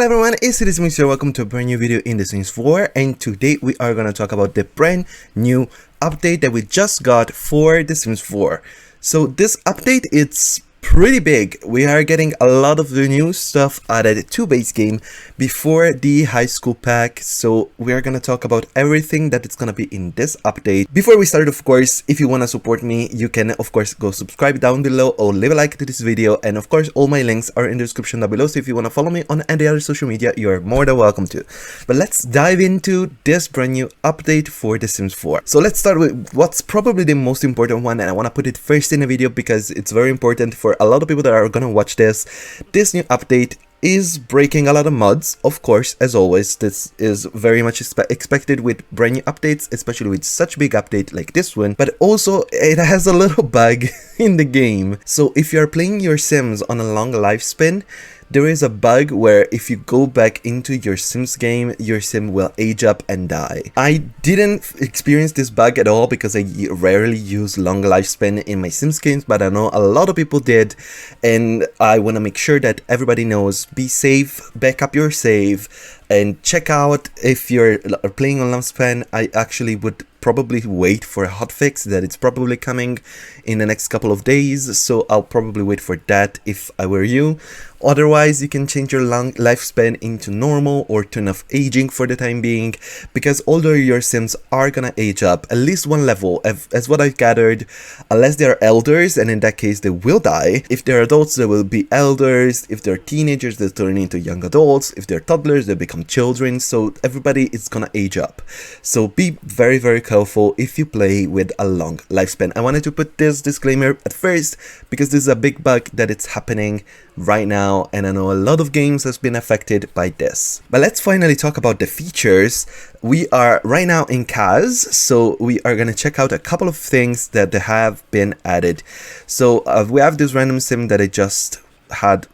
Hello everyone, it's Simmuz here. Welcome to a brand new video in The Sims 4, and today we are going to talk about the brand new update that we just got for The Sims 4. So this update, it's pretty big. We are getting a lot of the new stuff added to base game before the high school pack, so we are going to talk about everything that is going to be in this update. Before we start, of course, if you want to support me, you can of course go subscribe down below or leave a like to this video, and of course all my links are in the description down below, so if you want to follow me on any other social media, you are more than welcome to. But let's dive into this brand new update for The Sims 4. So let's start with what's probably the most important one, and I want to put it first in the video because it's very important for a lot of people that are gonna watch this. This new update is breaking a lot of mods, of course, as always. This is very much expected with brand new updates, especially with such big update like this one, but also it has a little bug in the game. So if you're playing your Sims on a long lifespan, there is a bug where if you go back into your Sims game, your Sim will age up and die. I didn't experience this bug at all because I rarely use long lifespan in my Sims games, but I know a lot of people did, and I want to make sure that everybody knows, be safe, back up your save, and check out if you're playing on long span. I actually would probably wait for a hotfix that it's probably coming in the next couple of days, so I'll probably wait for that if I were you. Otherwise, you can change your long lifespan into normal or turn off aging for the time being, because although your Sims are gonna age up at least one level, as what I've gathered, unless they're elders, and in that case they will die. If they're adults, they will be elders. If they're teenagers, they turn into young adults. If they're toddlers, they become children. So everybody is gonna age up. So be very, very careful if you play with a long lifespan. I wanted to put this disclaimer at first because this is a big bug that it's happening right now, and I know a lot of games has been affected by this. But let's finally talk about the features. We are right now in Kaz, so we are gonna check out a couple of things that have been added. So we have this random sim that I just had.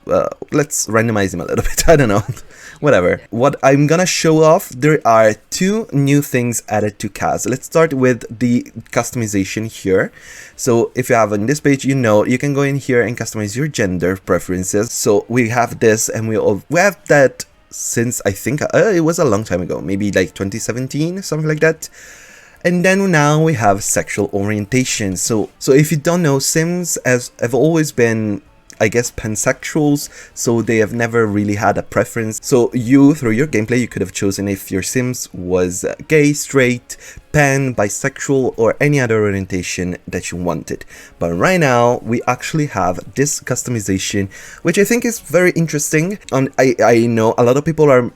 Let's randomize him a little bit. I don't know. Whatever. What I'm gonna show off, there are two new things added to Kaz. Let's start with the customization here. So if you have on this page, you know, you can go in here and customize your gender preferences. So we have this, and we have that since I think it was a long time ago, maybe like 2017, something like that. And then now we have sexual orientation. So if you don't know, Sims have always been, I guess, pansexuals, so they have never really had a preference. So you, through your gameplay, you could have chosen if your Sims was gay, straight, pan, bisexual, or any other orientation that you wanted. But right now, we actually have this customization, which I think is very interesting. I know a lot of people are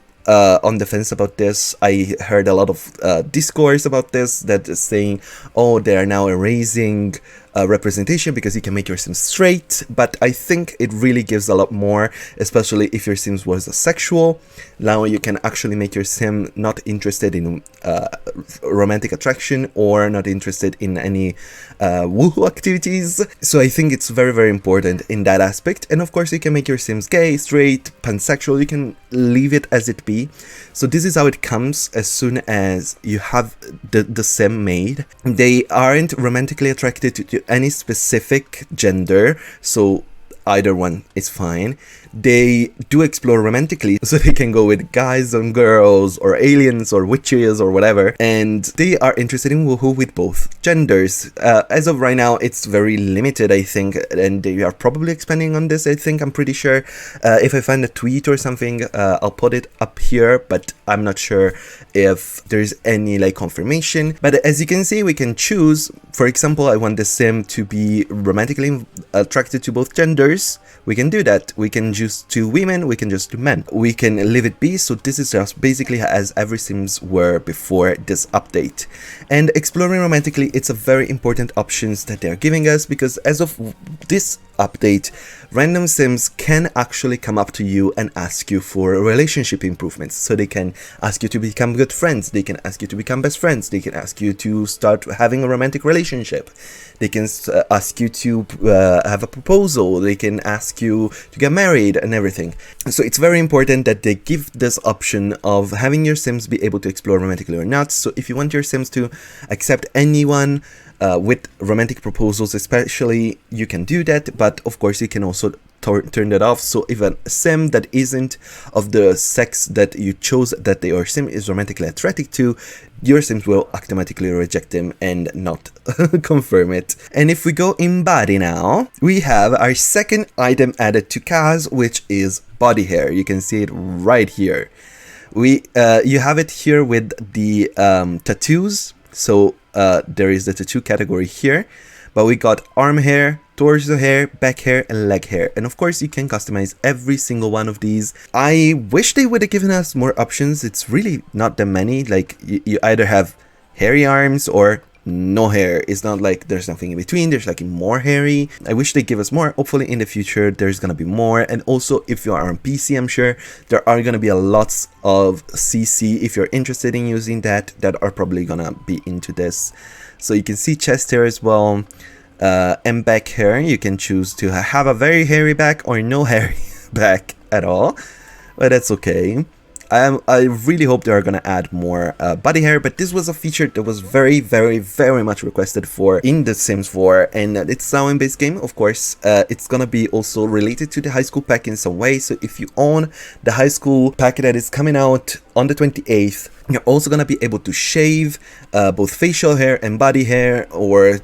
on the fence about this. I heard a lot of discourse about this that is saying, oh, they are now erasing representation because you can make your Sims straight, but I think it really gives a lot more, especially if your Sims was asexual. Now you can actually make your Sim not interested in romantic attraction or not interested in any woohoo activities. So I think it's very, very important in that aspect. And of course you can make your Sims gay, straight, pansexual. You can leave it as it be. So this is how it comes as soon as you have the Sim made. They aren't romantically attracted to any specific gender, so either one is fine. They do explore romantically, so they can go with guys and girls, or aliens, or witches, or whatever, and they are interested in woohoo with both genders. As of right now, it's very limited, I think, and they are probably expanding on this, I think, I'm pretty sure. If I find a tweet or something, I'll put it up here, but I'm not sure if there's any like confirmation. But as you can see, we can choose, for example, I want the Sim to be romantically attracted to both genders. We can do that. We can choose two women, we can just do men. We can leave it be, so this is just basically as every Sims were before this update. And exploring romantically, it's a very important options that they're giving us, because as of this update, random Sims can actually come up to you and ask you for relationship improvements. So they can ask you to become good friends, they can ask you to become best friends, they can ask you to start having a romantic relationship, they can ask you to have a proposal, they can ask you to get married and everything. So it's very important that they give this option of having your Sims be able to explore romantically or not. So if you want your Sims to accept anyone with romantic proposals especially, you can do that, but of course you can also turn that off. So if a sim that isn't of the sex that you chose that your sim is romantically attracted to, your sims will automatically reject them and not confirm it. And if we go in body now, we have our second item added to Kaz, which is body hair. You can see it right here. You have it here with the tattoos. So there is the tattoo category here, but we got arm hair, torso hair, back hair, and leg hair. And of course, you can customize every single one of these. I wish they would have given us more options. It's really not that many. Like, you either have hairy arms or no hair. It's not like there's nothing in between. There's like more hairy. I wish they give us more. Hopefully in the future there's gonna be more. And also, if you are on PC, I'm sure there are gonna be a lots of CC, if you're interested in using that are probably gonna be into this. So you can see chest hair as well, and back hair. You can choose to have a very hairy back or no hairy back at all, but that's okay. I really hope they are going to add more body hair, but this was a feature that was very, very, very much requested for in The Sims 4, and it's now in base game. Of course, it's going to be also related to the high school pack in some way. So if you own the high school pack that is coming out on the 28th, you're also going to be able to shave both facial hair and body hair, or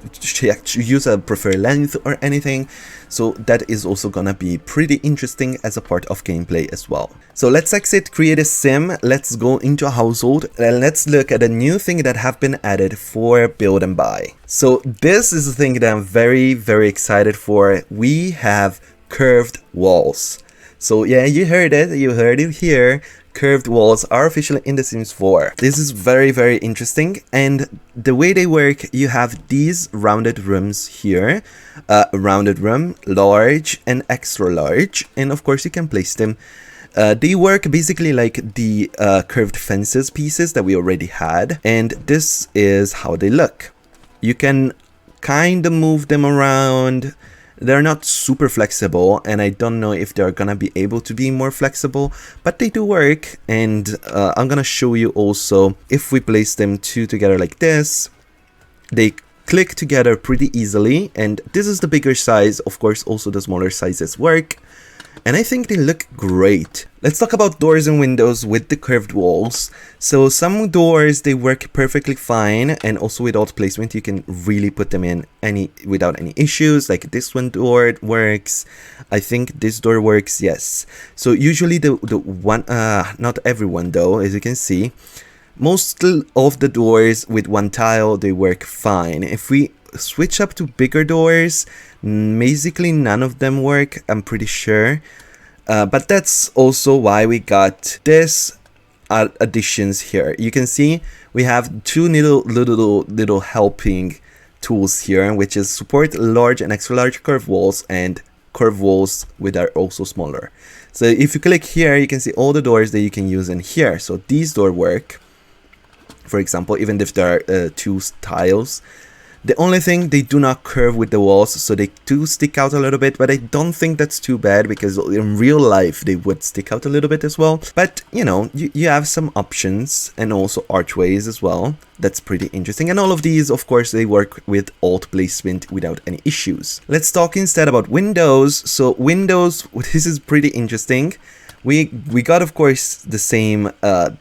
use a preferred length or anything. So that is also going to be pretty interesting as a part of gameplay as well. So let's exit, create a sim, let's go into a household, and let's look at a new thing that have been added for build and buy. So this is the thing that I'm very, very excited for. We have curved walls. So yeah, you heard it here. Curved walls are officially in The Sims 4. This is very, very interesting, and the way they work, you have these rounded rooms here, rounded room, large and extra large, and of course you can place them. They work basically like the curved fences pieces that we already had, and this is how they look. You can kind of move them around. They're not super flexible, and I don't know if they're gonna be able to be more flexible, but they do work. And I'm gonna show you also, if we place them two together like this, they click together pretty easily. And this is the bigger size. Of course, also the smaller sizes work, and I think they look great. Let's talk about doors and windows with the curved walls. So some doors, they work perfectly fine, and also without placement you can really put them in without any issues. Like this one door works. I think this door works, yes. So usually the one, not everyone though, as you can see, most of the doors with one tile, they work fine. If we switch up to bigger doors, basically none of them work, I'm pretty sure. But that's also why we got this additions here. You can see we have two little helping tools here, which is support large and extra large curved walls, and curved walls which are also smaller. So if you click here, you can see all the doors that you can use in here. So these doors work, for example, even if there are two tiles. The only thing, they do not curve with the walls, so they do stick out a little bit, but I don't think that's too bad, because in real life they would stick out a little bit as well. But you know, you have some options, and also archways as well. That's pretty interesting, and all of these, of course, they work with alt placement without any issues. Let's talk instead about windows. So windows, this is pretty interesting. We got, of course, the same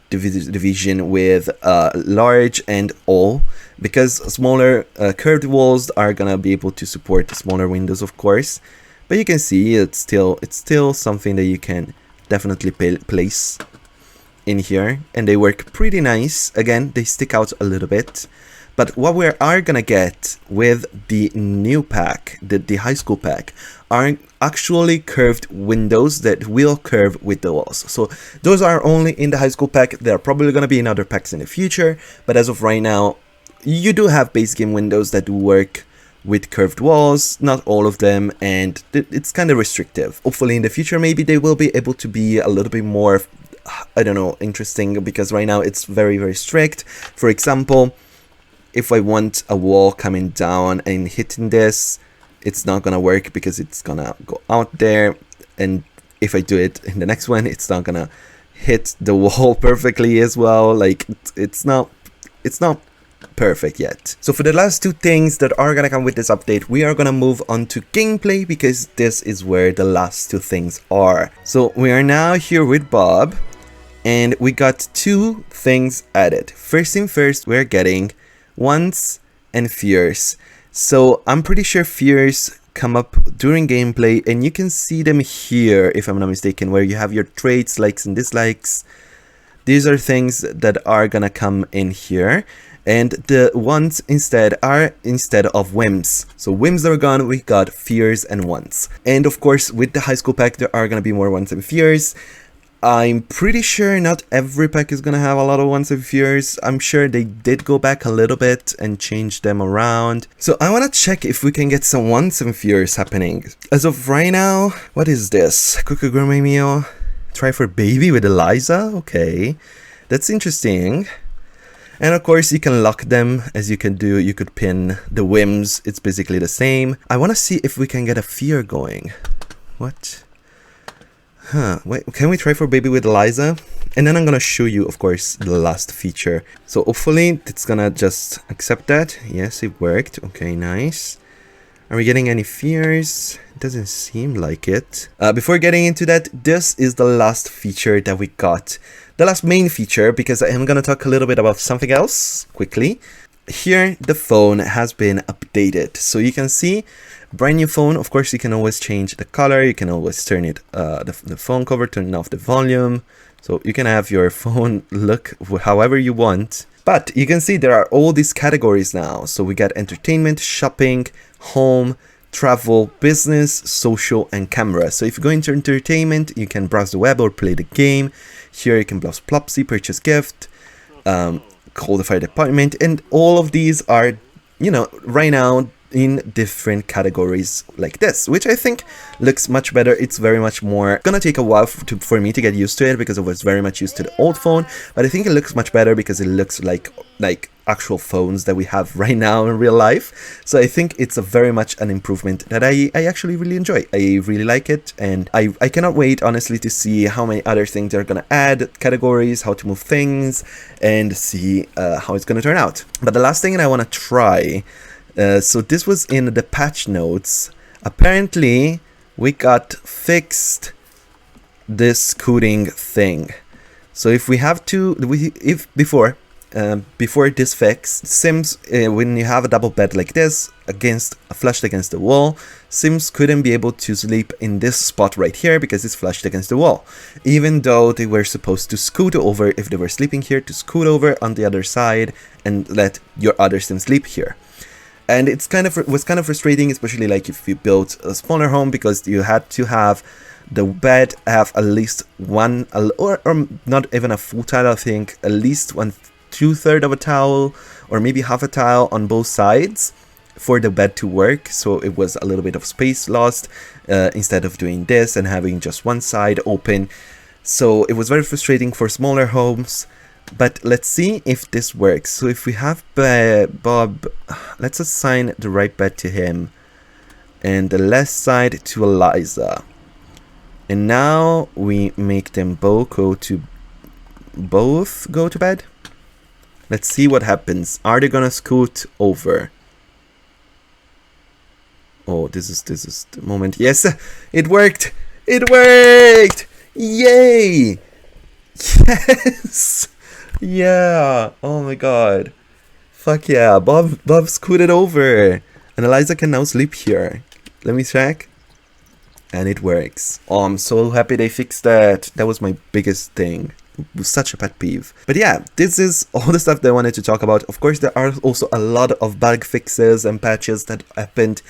division with large and all, because smaller curved walls are gonna be able to support smaller windows, of course. But you can see it's still something that you can definitely place in here, and they work pretty nice. Again, they stick out a little bit. But what we are gonna get with the new pack, the high school pack, are actually curved windows that will curve with the walls. So those are only in the high school pack. There are probably gonna be in other packs in the future, but as of right now, you do have base game windows that do work with curved walls, not all of them, and it's kind of restrictive. Hopefully in the future, maybe they will be able to be a little bit more, I don't know, interesting, because right now it's very, very strict. For example, if I want a wall coming down and hitting this, it's not gonna work because it's gonna go out there, and if I do it in the next one, it's not gonna hit the wall perfectly as well. Like, it's not perfect yet. So for the last two things that are gonna come with this update, we are gonna move on to gameplay because this is where the last two things are. So we are now here with Bob and we got two things added. First thing first, we're getting wants and fears. So I'm pretty sure fears come up during gameplay and you can see them here if I'm not mistaken, where you have your traits, likes and dislikes. These are things that are gonna come in here, and the wants instead are instead of whims. So whims are gone, we got fears and wants. And of course with the high school pack there are gonna be more wants and fears. I'm pretty sure not every pack is gonna have a lot of wants and fears. I'm sure they did go back a little bit and change them around. So I wanna check if we can get some wants and fears happening. As of right now, what is this? Cookie gourmet meal. Try for baby with Eliza. Okay, that's interesting. And of course you can lock them as you can do. You could pin the whims. It's basically the same. I wanna see if we can get a fear going. What? Huh, wait, can we try for baby with Eliza? And then I'm gonna show you, of course, the last feature. So hopefully it's gonna just accept that. Yes, it worked. Okay, nice. Are we getting any fears? It doesn't seem like it. Before getting into that, this is the last feature that we got. The last main feature, because I am gonna talk a little bit about something else quickly. Here, the phone has been updated. So you can see brand new phone. Of course, you can always change the color. You can always turn it, the phone cover, turn off the volume. So you can have your phone look however you want. But you can see there are all these categories now. So we got entertainment, shopping, home, travel, business, social, and camera. So if you go into entertainment, you can browse the web or play the game. Here you can browse Plopsy, purchase gift, call the fire department, and all of these are, you know, right now in different categories like this, which I think looks much better. It's very much more gonna take a while for me to get used to it because I was very much used to the old phone, but I think it looks much better because it looks like actual phones that we have right now in real life. So I think it's a very much an improvement that I actually really enjoy. I really like it, and I cannot wait honestly to see how many other things they're gonna add, categories, how to move things, and see how it's gonna turn out. But the last thing that I want to try, so this was in the patch notes. Apparently, we got fixed this scooting thing. So if we have to, before this fix, Sims, when you have a double bed like this, flushed against the wall, Sims couldn't be able to sleep in this spot right here because it's flushed against the wall. Even though they were supposed to scoot over, if they were sleeping here, to scoot over on the other side and let your other Sims sleep here. And it's was kind of frustrating, especially like if you built a smaller home, because you had to have the bed have at least one, or not even a full tile, I think, at least 1/2 of a tile, or maybe half a tile on both sides for the bed to work. So it was a little bit of space lost instead of doing this and having just one side open. So it was very frustrating for smaller homes. But let's see if this works. So if we have Bob, let's assign the right bed to him and the left side to Eliza. And now we make them both go to bed. Let's see what happens. Are they gonna scoot over? Oh, this is the moment. Yes, it worked. It worked. Yay! Yes. Yeah, oh my god. Fuck yeah, Bob scooted over. And Eliza can now sleep here. Let me check. And it works. Oh, I'm so happy they fixed that. That was my biggest thing. It was such a pet peeve. But yeah, this is all the stuff that I wanted to talk about. Of course, there are also a lot of bug fixes and patches that happened.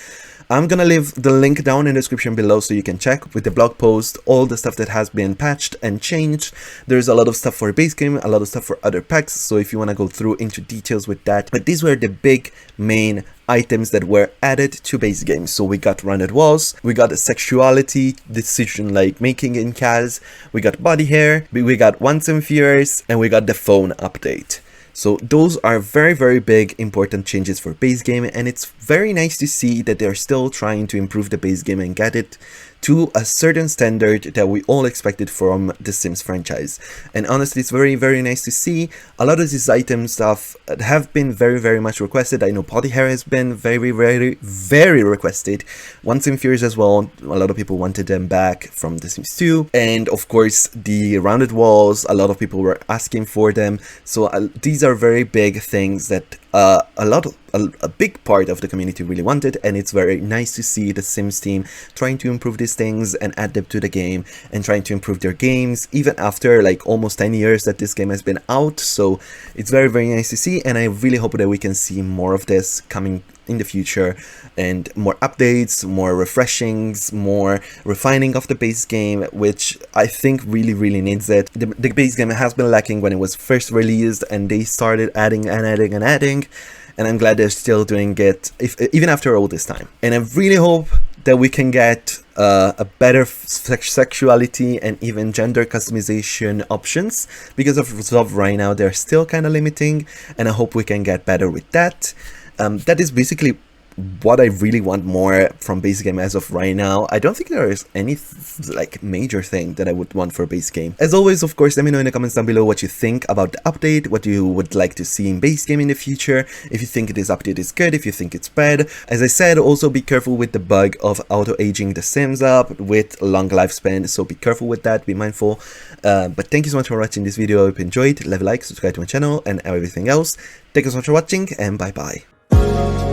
I'm gonna leave the link down in the description below so you can check with the blog post all the stuff that has been patched and changed. There's a lot of stuff for base game, a lot of stuff for other packs, so if you want to go through into details with that. But these were the big main items that were added to base game. So we got rounded walls, we got the sexuality decision like making in CAS, we got body hair, we got wants and fears, and we got the phone update. So those are very, very big important changes for base game, and it's very nice to see that they're still trying to improve the base game and get it to a certain standard that we all expected from the Sims franchise. And honestly, it's very, very nice to see. A lot of these item stuff have been very, very much requested. I know body hair has been very, very, very requested. One Sim Fears as well, a lot of people wanted them back from The Sims 2. And of course, the rounded walls, a lot of people were asking for them. So these are very big things that a big part of the community really wanted, and it's very nice to see the Sims team trying to improve these things and add them to the game and trying to improve their games even after like almost 10 years that this game has been out. So it's very, very nice to see, and I really hope that we can see more of this coming in the future, and more updates, more refreshings, more refining of the base game, which I think really, really needs it. The base game has been lacking when it was first released, and they started adding and adding and adding, and I'm glad they're still doing it even after all this time. And I really hope that we can get a better sexuality and even gender customization options, because of right now they're still kind of limiting, and I hope we can get better with that. That is basically what I really want more from base game as of right now. I don't think there is any like major thing that I would want for base game. As always, of course, let me know in the comments down below what you think about the update, what you would like to see in base game in the future, if you think this update is good, if you think it's bad. As I said, also be careful with the bug of auto-aging the Sims up with long lifespan, so be careful with that, be mindful. But thank you so much for watching this video. I hope you enjoyed. Leave a like, subscribe to my channel, and everything else. Thank you so much for watching, and bye bye.